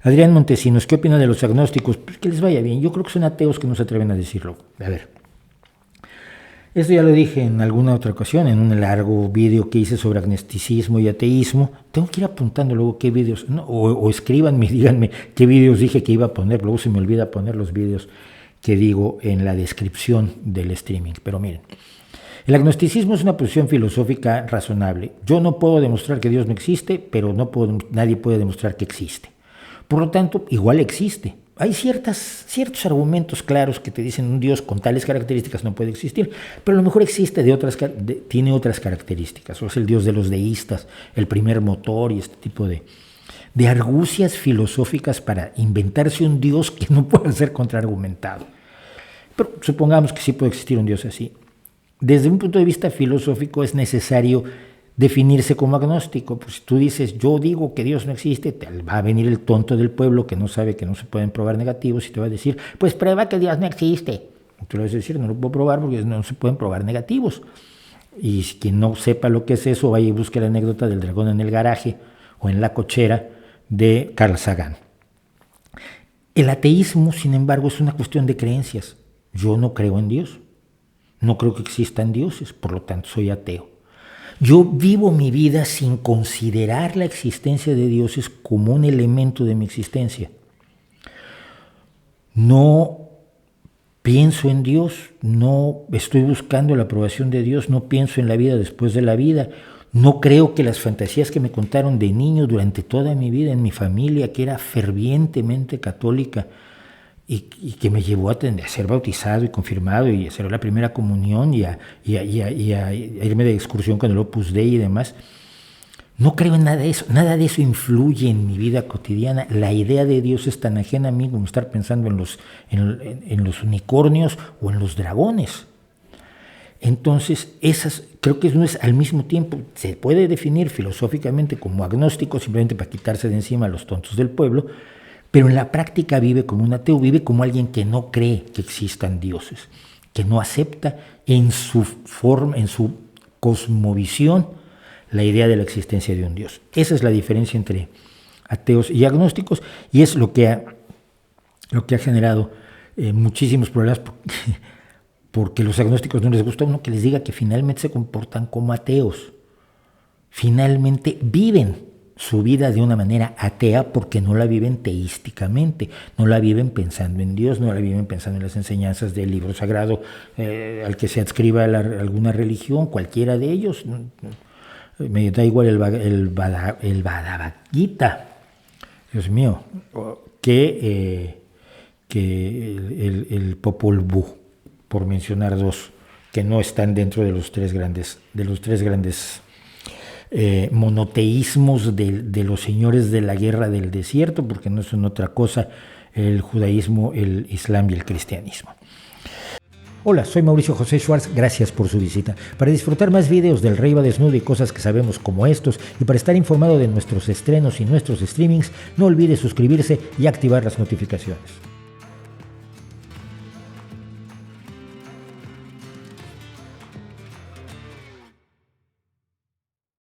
Adrián Montesinos, ¿qué opina de los agnósticos? Pues que les vaya bien. Yo creo que son ateos que no se atreven a decirlo. A ver, esto ya lo dije en alguna otra ocasión, en un largo vídeo que hice sobre agnosticismo y ateísmo. Tengo que ir apuntando luego qué vídeos, no, o escríbanme, díganme qué vídeos dije que iba a poner. Luego se me olvida poner los vídeos que digo en la descripción del streaming. Pero miren, el agnosticismo es una posición filosófica razonable. Yo no puedo demostrar que Dios no existe, pero nadie puede demostrar que existe. Por lo tanto, igual existe. Hay ciertos argumentos claros que te dicen un Dios con tales características no puede existir, pero a lo mejor existe tiene otras características. O es el Dios de los deístas, el primer motor y este tipo de argucias filosóficas para inventarse un Dios que no pueda ser contraargumentado. Pero supongamos que sí puede existir un Dios así. Desde un punto de vista filosófico es necesario definirse como agnóstico. Pues si tú dices, yo digo que Dios no existe, te va a venir el tonto del pueblo que no sabe que no se pueden probar negativos y te va a decir, pues prueba que Dios no existe. Tú le vas a decir, no lo puedo probar porque no se pueden probar negativos. Y si quien no sepa lo que es eso, vaya y busque la anécdota del dragón en el garaje o en la cochera de Carl Sagan. El ateísmo, sin embargo, es una cuestión de creencias. Yo no creo en Dios. No creo que existan dioses, por lo tanto soy ateo. Yo vivo mi vida sin considerar la existencia de dioses como un elemento de mi existencia. No pienso en Dios, no estoy buscando la aprobación de Dios, no pienso en la vida después de la vida, no creo que las fantasías que me contaron de niño durante toda mi vida en mi familia, que era fervientemente católica, y que me llevó a ser bautizado y confirmado y a hacer la primera comunión y a irme de excursión con el Opus Dei y demás. No creo en nada de eso influye en mi vida cotidiana. La idea de Dios es tan ajena a mí como estar pensando en los unicornios o en los dragones. Entonces, creo que no es al mismo tiempo, se puede definir filosóficamente como agnóstico simplemente para quitarse de encima a los tontos del pueblo, pero en la práctica vive como un ateo, vive como alguien que no cree que existan dioses, que no acepta en su forma, en su cosmovisión, la idea de la existencia de un Dios. Esa es la diferencia entre ateos y agnósticos, y es lo que ha generado muchísimos problemas, porque a los agnósticos no les gusta uno que les diga que finalmente se comportan como ateos. Finalmente viven su vida de una manera atea porque no la viven teísticamente, no la viven pensando en Dios, no la viven pensando en las enseñanzas del libro sagrado al que se adscriba alguna religión, cualquiera de ellos. Me da igual el Bhagavad Gita, Dios mío, que el Popol Vuh, por mencionar dos que no están dentro de los tres grandes monoteísmos de los señores de la guerra del desierto, porque no son otra cosa el judaísmo, el islam y el cristianismo. Hola, soy Mauricio José Schwartz, gracias por su visita. Para disfrutar más videos del Rey va Desnudo y cosas que sabemos como estos, y para estar informado de nuestros estrenos y nuestros streamings, no olvide suscribirse y activar las notificaciones.